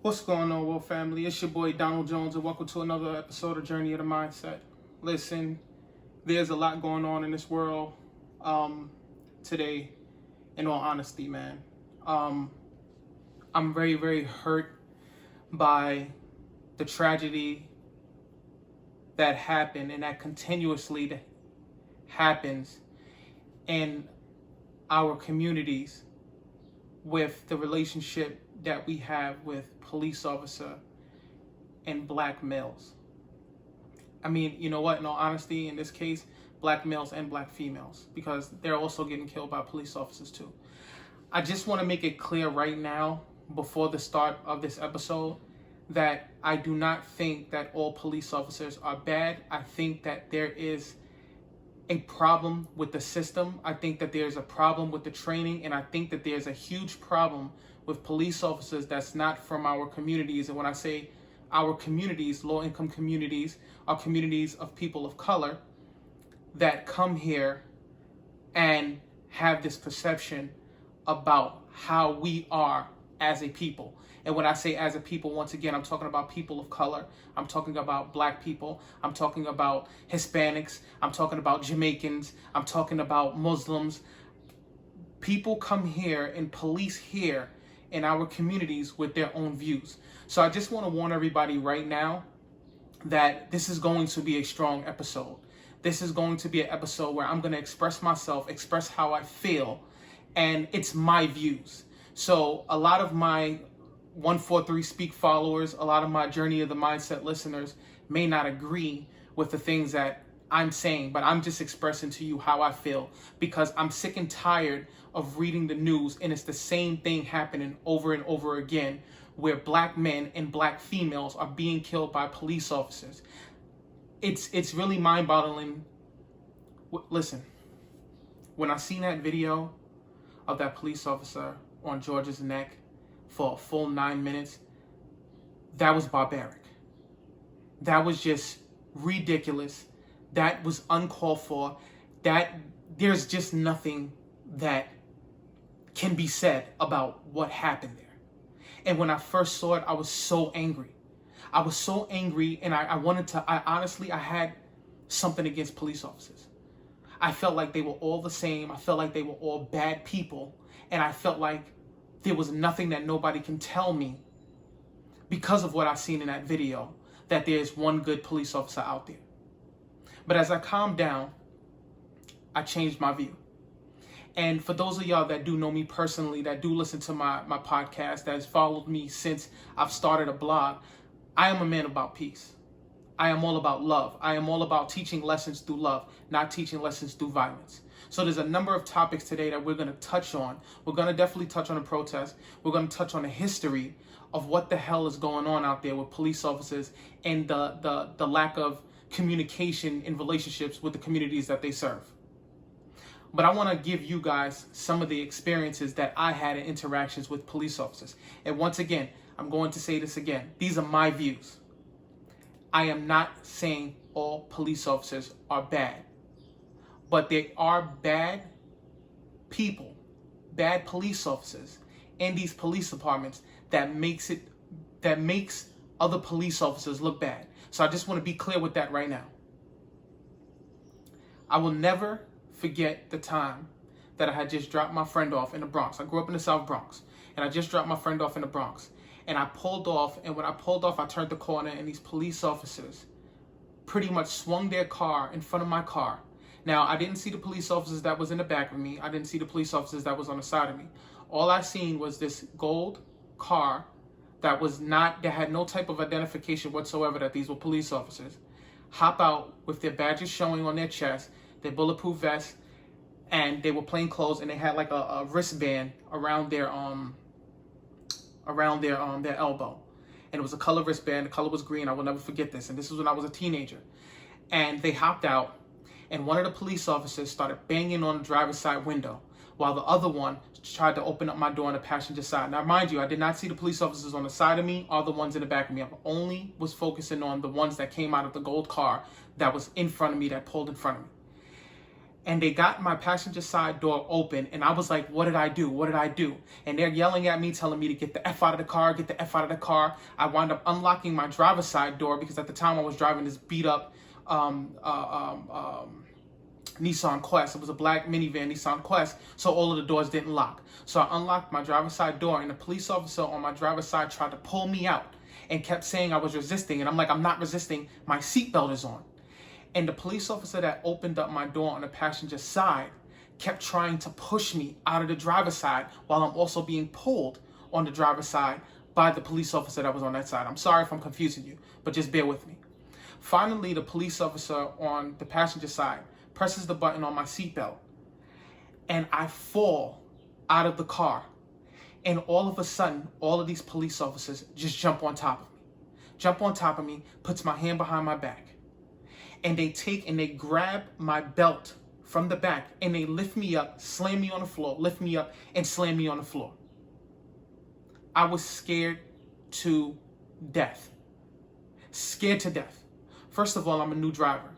What's going on, world family? It's your boy Donald Jones, and welcome to another episode of Journey of the Mindset. Listen, there's a lot going on in this world today, in all honesty, man. I'm very, very hurt by the tragedy that happened and that continuously happens in our communities with the relationship that we have with police officer and black males. I mean, you know what? In all honesty, in this case, black males and black females, because they're also getting killed by police officers too. I just want to make it clear right now, before the start of this episode, that I do not think that all police officers are bad. I think that there is a problem with the system. I think that there's a problem with the training, and I think that there's a huge problem with police officers that's not from our communities. And when I say our communities, low-income communities, are communities of people of color that come here and have this perception about how we are as a people. And when I say as a people, once again, I'm talking about people of color. I'm talking about black people. I'm talking about Hispanics. I'm talking about Jamaicans. I'm talking about Muslims. People come here and police here in our communities with their own views. So I just want to warn everybody right now that this is going to be a strong episode. This is going to be an episode where I'm going to express myself, express how I feel, and it's my views. So a lot of my 143 Speak followers, a lot of my Journey of the Mindset listeners may not agree with the things that I'm saying, but I'm just expressing to you how I feel, because I'm sick and tired of reading the news and it's the same thing happening over and over again, where black men and black females are being killed by police officers. It's really mind-boggling. Listen, when I seen that video of that police officer on George's neck for a full 9 minutes, that was barbaric. That was just ridiculous. That was uncalled for. That there's just nothing that can be said about what happened there. And when I first saw it, I was so angry. I was so angry, and I had something against police officers. I felt like they were all the same. I felt like they were all bad people. And I felt like there was nothing that nobody can tell me, because of what I seen in that video, that there's one good police officer out there. But as I calmed down, I changed my view. And for those of y'all that do know me personally, that do listen to my podcast, that has followed me since I've started a blog, I am a man about peace. I am all about love. I am all about teaching lessons through love, not teaching lessons through violence. So there's a number of topics today that we're going to touch on. We're going to definitely touch on the protest. We're going to touch on the history of what the hell is going on out there with police officers and the lack of communication in relationships with the communities that they serve. But I want to give you guys some of the experiences that I had in interactions with police officers. And once again, I'm going to say this again. These are my views. I am not saying all police officers are bad, but there are bad people, bad police officers in these police departments that makes other police officers look bad. So I just want to be clear with that right now. I will never forget the time that I had just dropped my friend off in the Bronx. I grew up in the South Bronx, and I just dropped my friend off in the Bronx. And I pulled off, and when I pulled off, I turned the corner, and these police officers pretty much swung their car in front of my car. Now, I didn't see the police officers that was in the back of me. I didn't see the police officers that was on the side of me. All I seen was this gold car that had no type of identification whatsoever that these were police officers, hop out with their badges showing on their chest, their bulletproof vests, and they were plain clothes, and they had like a wristband around their elbow. And it was a color wristband. The color was green. I will never forget this. And this was when I was a teenager. And they hopped out, and one of the police officers started banging on the driver's side window, while the other one tried to open up my door on the passenger side. Now, mind you, I did not see the police officers on the side of me or the ones in the back of me. I only was focusing on the ones that came out of the gold car that was in front of me, that pulled in front of me. And they got my passenger side door open, and I was like, what did I do? What did I do? And they're yelling at me, telling me to get the F out of the car, get the F out of the car. I wound up unlocking my driver's side door because at the time I was driving this beat up Nissan Quest. It was a black minivan Nissan Quest, so all of the doors didn't lock. So I unlocked my driver's side door, and the police officer on my driver's side tried to pull me out and kept saying I was resisting. And I'm like, I'm not resisting. My seatbelt is on. And the police officer that opened up my door on the passenger side kept trying to push me out of the driver's side while I'm also being pulled on the driver's side by the police officer that was on that side. I'm sorry if I'm confusing you, but just bear with me. Finally, the police officer on the passenger side presses the button on my seatbelt, and I fall out of the car. And all of a sudden, all of these police officers just jump on top of me, puts my hand behind my back. And they grab my belt from the back, and they lift me up, slam me on the floor, lift me up, and slam me on the floor. I was scared to death. Scared to death. First of all, I'm a new driver.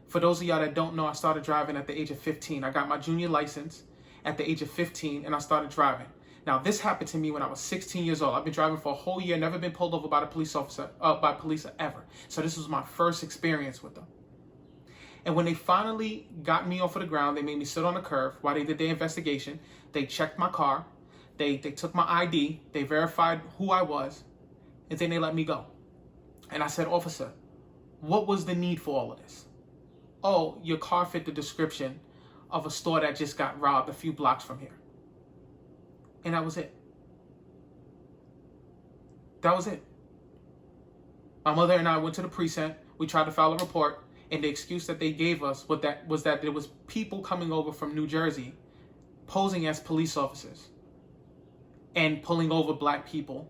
For those of y'all that don't know, I started driving at the age of 15. I got my junior license at the age of 15, and I started driving. Now, this happened to me when I was 16 years old. I've been driving for a whole year, never been pulled over by the police officer, by police ever. So this was my first experience with them. And when they finally got me off of the ground, they made me sit on the curb while they did their investigation. They checked my car. They took my ID. They verified who I was. And then they let me go. And I said, officer, what was the need for all of this? Oh, your car fit the description of a store that just got robbed a few blocks from here. And that was it. That was it. My mother and I went to the precinct. We tried to file a report. And the excuse that they gave us was that there was people coming over from New Jersey posing as police officers and pulling over black people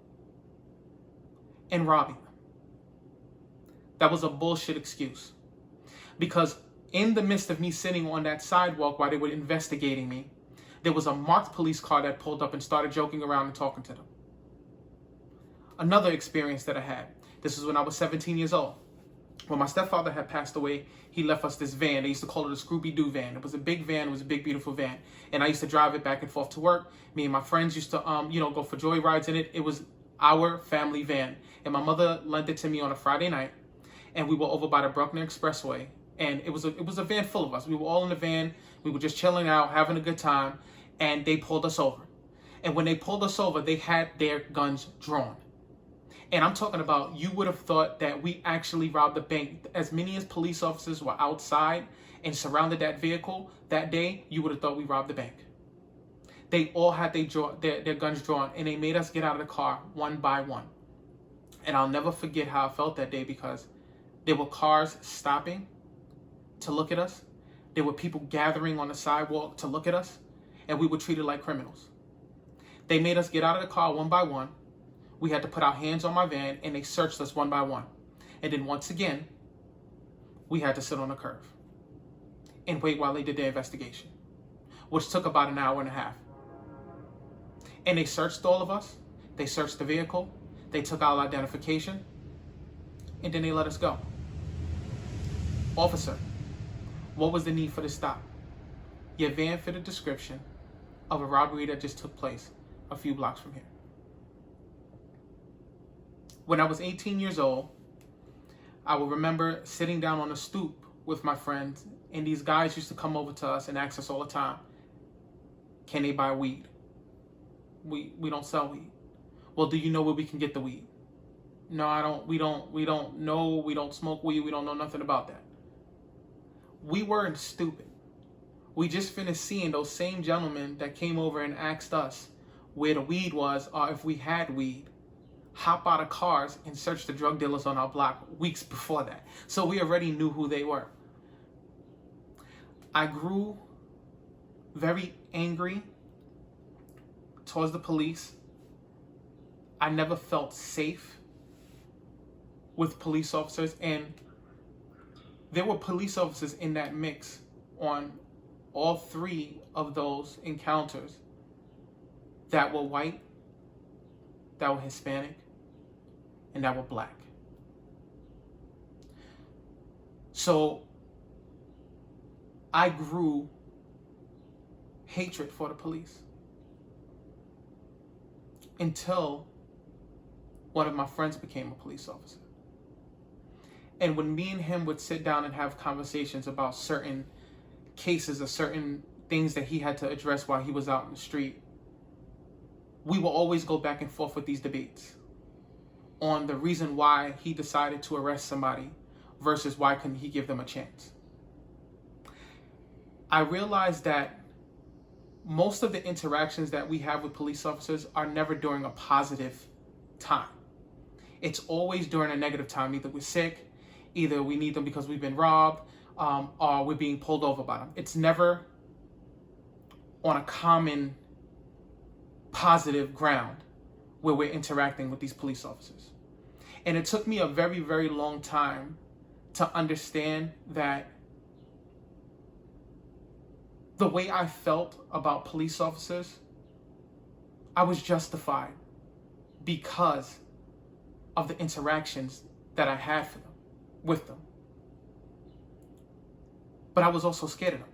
and robbing them. That was a bullshit excuse. Because in the midst of me sitting on that sidewalk while they were investigating me, there was a marked police car that pulled up and started joking around and talking to them. Another experience that I had, this was when I was 17 years old. When my stepfather had passed away, he left us this van. They used to call it a Scooby-Doo van. It was a big van. It was a big, beautiful van. And I used to drive it back and forth to work. Me and my friends used to, go for joy rides in it. It was our family van. And my mother lent it to me on a Friday night. And we were over by the Bruckner Expressway. And it was a van full of us. We were all in the van. We were just chilling out, having a good time. And they pulled us over. And when they pulled us over, they had their guns drawn. And I'm talking about, you would have thought that we actually robbed the bank. As many as police officers were outside and surrounded that vehicle that day, you would have thought we robbed the bank. They all had their guns drawn, and they made us get out of the car one by one. And I'll never forget how I felt that day, because there were cars stopping to look at us. There were people gathering on the sidewalk to look at us, and we were treated like criminals. They made us get out of the car one by one. We had to put our hands on my van, and they searched us one by one. And then once again, we had to sit on the curb and wait while they did their investigation, which took about an hour and a half. And they searched all of us. They searched the vehicle. They took our identification, and then they let us go. Officer, what was the need for the stop? Your van fit a description of a robbery that just took place a few blocks from here. When I was 18 years old, I will remember sitting down on a stoop with my friends, and these guys used to come over to us and ask us all the time, can they buy weed? We don't sell weed. Well, do you know where we can get the weed? No, I don't. We don't know. We don't smoke weed. We don't know nothing about that. We weren't stupid. We just finished seeing those same gentlemen that came over and asked us where the weed was, or if we had weed, hop out of cars and search the drug dealers on our block weeks before that. So we already knew who they were. I grew very angry towards the police. I never felt safe with police officers, and there were police officers in that mix on all three of those encounters that were white, that were Hispanic, and that were black. So I grew hatred for the police until one of my friends became a police officer. And when me and him would sit down and have conversations about certain cases or certain things that he had to address while he was out in the street, we will always go back and forth with these debates on the reason why he decided to arrest somebody versus why couldn't he give them a chance. I realized that most of the interactions that we have with police officers are never during a positive time. It's always during a negative time. Either we're sick, either we need them because we've been robbed, or we're being pulled over by them. It's never on a common positive ground where we're interacting with these police officers. And it took me a very, very long time to understand that the way I felt about police officers, I was justified because of the interactions that I had with them. But I was also scared of them.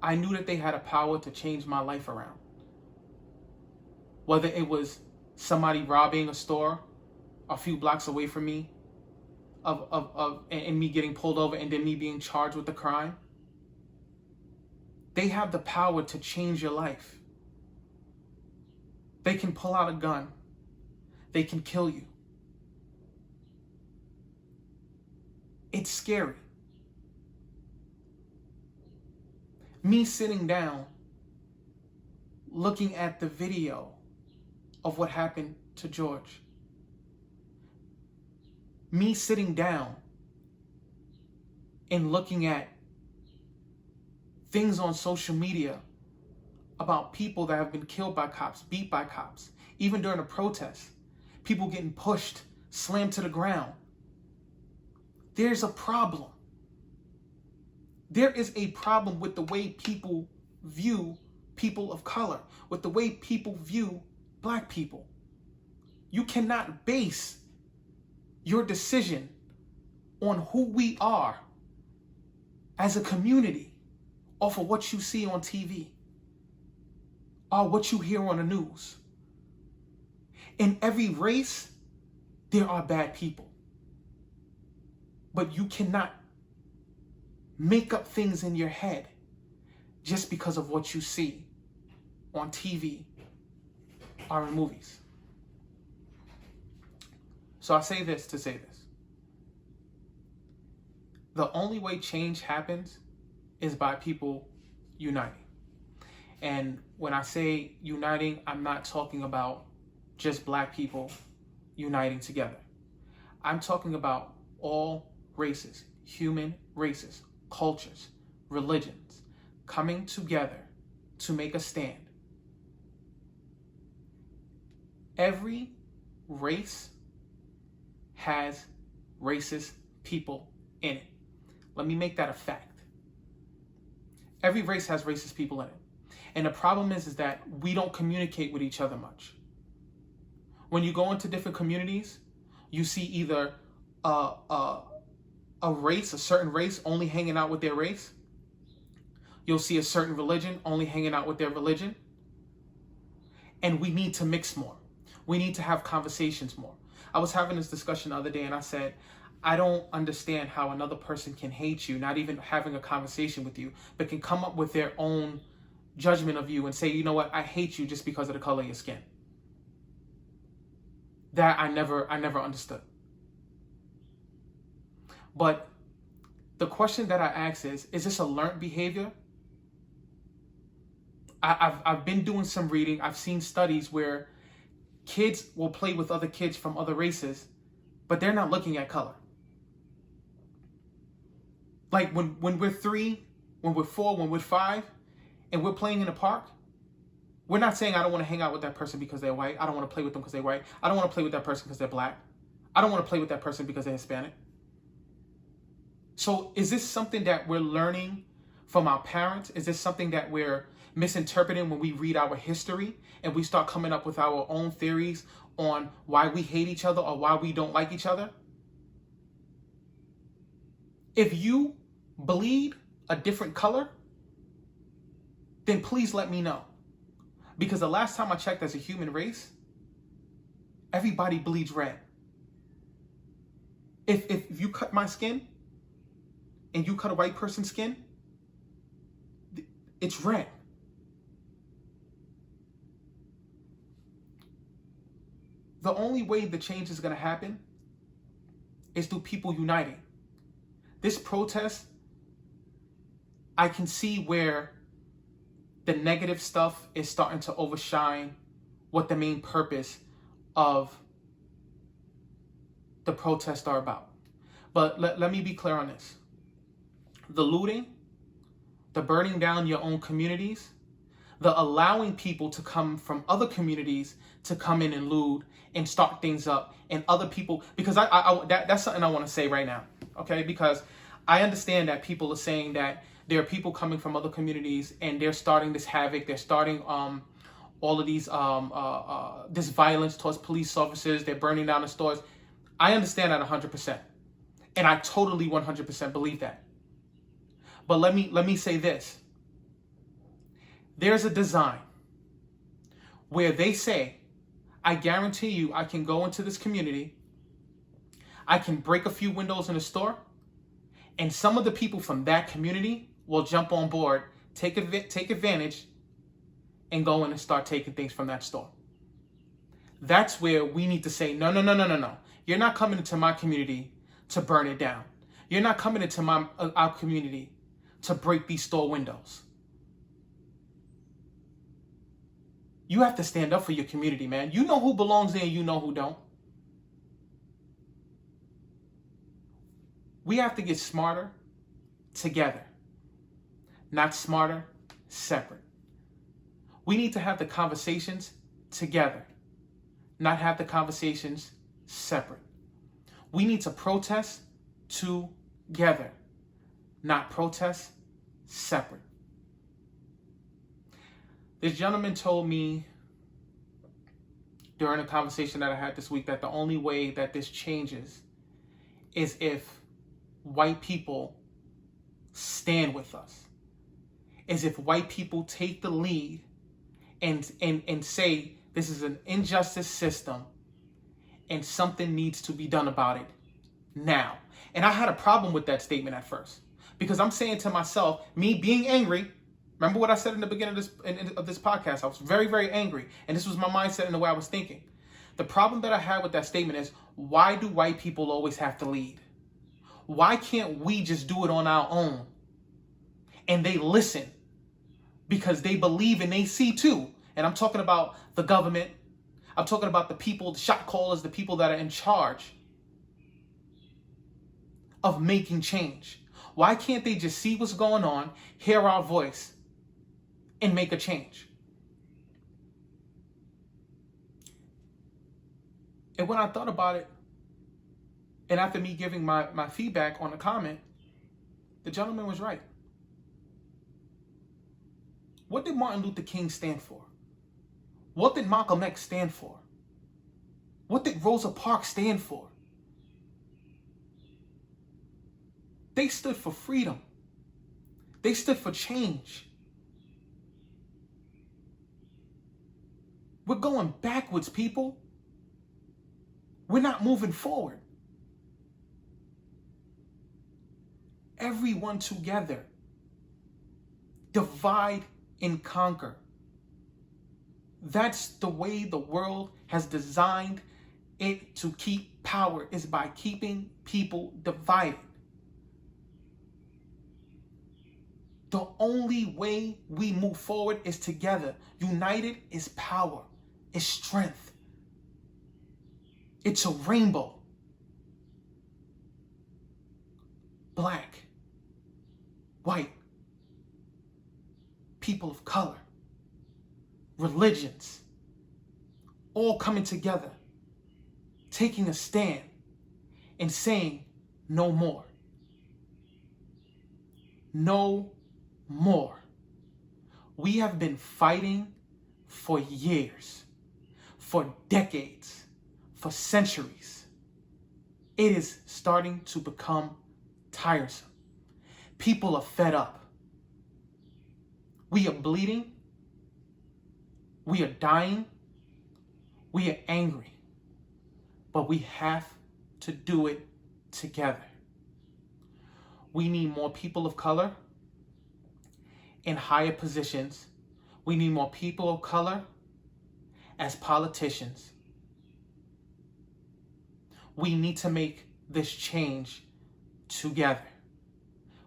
I knew that they had a power to change my life around. Whether it was somebody robbing a store a few blocks away from me, and me getting pulled over and then me being charged with the crime. They have the power to change your life. They can pull out a gun. They can kill you. It's scary. Me sitting down, looking at the video of what happened to George. Me sitting down and looking at things on social media about people that have been killed by cops, beat by cops, even during a protest, people getting pushed, slammed to the ground. There's a problem. There is a problem with the way people view people of color, with the way people view Black people. You cannot base your decision on who we are as a community off of what you see on TV or what you hear on the news. In every race, there are bad people. But you cannot make up things in your head just because of what you see on TV or in movies. So I say this to say this. The only way change happens is by people uniting. And when I say uniting, I'm not talking about just Black people uniting together. I'm talking about all races, human races, cultures, religions, coming together to make a stand. Every race has racist people in it. Let me make that a fact. Every race has racist people in it. And the problem is that we don't communicate with each other much. When you go into different communities, you see either a race, a certain race only hanging out with their race. You'll see a certain religion only hanging out with their religion. And we need to mix more. We need to have conversations more. I was having this discussion the other day and I said, I don't understand how another person can hate you, not even having a conversation with you, but can come up with their own judgment of you and say, you know what, I hate you just because of the color of your skin. That I never understood. But the question that I ask is this a learned behavior? I've been doing some reading. I've seen studies where kids will play with other kids from other races, but they're not looking at color. Like when we're 3, when we're 4, when we're 5, and we're playing in the park, we're not saying I don't want to hang out with that person because they're white. I don't want to play with them because they're white. I don't want to play with that person because they're Black. I don't want to play with that person because they're Hispanic. So is this something that we're learning from our parents? Is this something that we're misinterpreting when we read our history and we start coming up with our own theories on why we hate each other or why we don't like each other? If you bleed a different color, then please let me know. Because the last time I checked, as a human race, everybody bleeds red. If you cut my skin and you cut a white person's skin, it's red. The only way the change is going to happen is through people uniting. This protest, I can see where the negative stuff is starting to overshine what the main purpose of the protests are about. But let me be clear on this. The looting, the burning down your own communities, the allowing people to come from other communities to come in and loot and start things up, and other people, because that's something I want to say right now, okay? Because I understand that people are saying that there are people coming from other communities and they're starting this havoc, they're starting all of these this violence towards police officers, they're burning down the stores. I understand that 100%, and I totally 100% believe that. But let me say this. There's a design where they say, I guarantee you I can go into this community, I can break a few windows in a store, and some of the people from that community will jump on board, take advantage, and go in and start taking things from that store. That's where we need to say, no. You're not coming into my community to burn it down. You're not coming into our community to break these store windows. You have to stand up for your community, man. You know who belongs there and you know who don't. We have to get smarter together, not smarter separate. We need to have the conversations together, not have the conversations separate. We need to protest together, not protest separate. This gentleman told me during a conversation that I had this week that the only way that this changes is if white people stand with us, is if white people take the lead and say this is an injustice system and something needs to be done about it now. And I had a problem with that statement at first, because I'm saying to myself, me being angry, remember what I said in the beginning of this podcast, I was very, very angry, and this was my mindset and the way I was thinking. The problem that I had with that statement is, why do white people always have to lead? Why can't we just do it on our own? And they listen because they believe and they see too. And I'm talking about the government. I'm talking about the people, the shot callers, the people that are in charge of making change. Why can't they just see what's going on, hear our voice, and make a change? And when I thought about it, and after me giving my feedback on the comment, the gentleman was right. What did Martin Luther King stand for? What did Malcolm X stand for? What did Rosa Parks stand for? They stood for freedom. They stood for change. We're going backwards, people. We're not moving forward. Everyone together. Divide and conquer. That's the way the world has designed it to keep power, is by keeping people divided. The only way we move forward is together. United is power, is strength. It's a rainbow. Black, white, people of color, religions, all coming together, taking a stand and saying no more. No more. We have been fighting for years, for decades, for centuries. It is starting to become tiresome. People are fed up. We are bleeding. We are dying. We are angry. But we have to do it together. We need more people of color in higher positions. We need more people of color as politicians. We need to make this change together.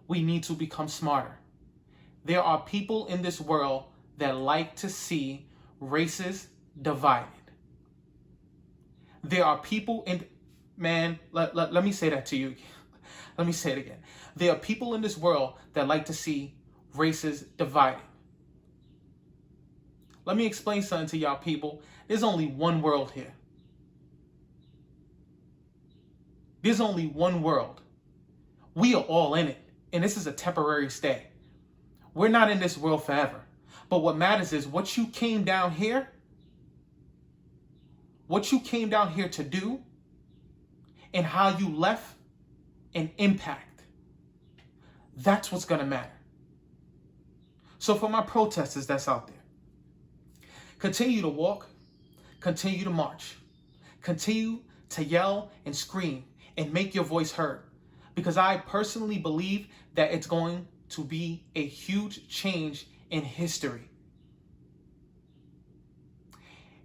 We need to become smarter. There are people in this world that like to see races divided. There are people in, man, let me say that to you. Let me say it again. There are people in this world that like to see races divided. Let me explain something to y'all people. There's only one world here. There's only one world. We are all in it, and this is a temporary stay. We're not in this world forever. But what matters is what you came down here to do, and how you left an impact. That's what's going to matter. So for my protesters that's out there, continue to walk, continue to march, continue to yell and scream and make your voice heard. Because I personally believe that it's going to be a huge change in history.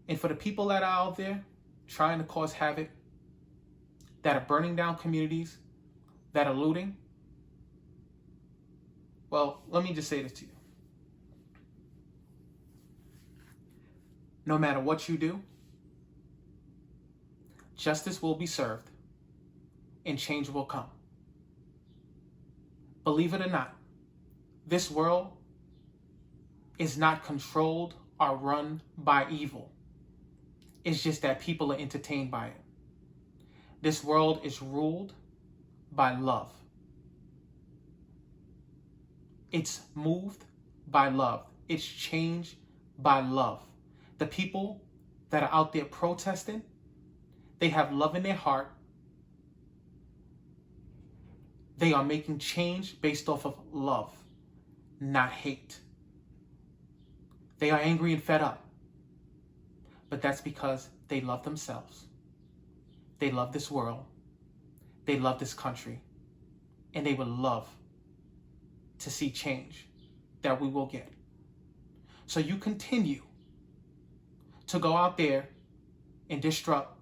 And for the people that are out there trying to cause havoc, that are burning down communities, that are looting, well, let me just say this to you. No matter what you do, justice will be served and change will come. Believe it or not, this world is not controlled or run by evil. It's just that people are entertained by it. This world is ruled by love. It's moved by love. It's changed by love. The people that are out there protesting, they have love in their heart. They are making change based off of love, not hate. They are angry and fed up. But that's because they love themselves. They love this world. They love this country. And they would love to see change that we will get. So you continue to go out there and disrupt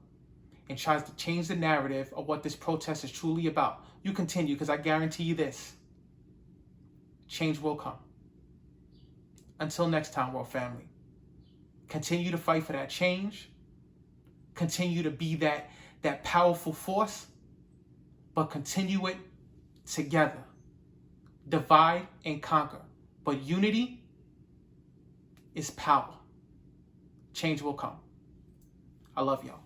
and tries to change the narrative of what this protest is truly about. You continue, because I guarantee you this: change will come. Until next time, world family, continue to fight for that change. Continue to be that powerful force, but continue it together. Divide and conquer. But unity is power. Change will come. I love y'all.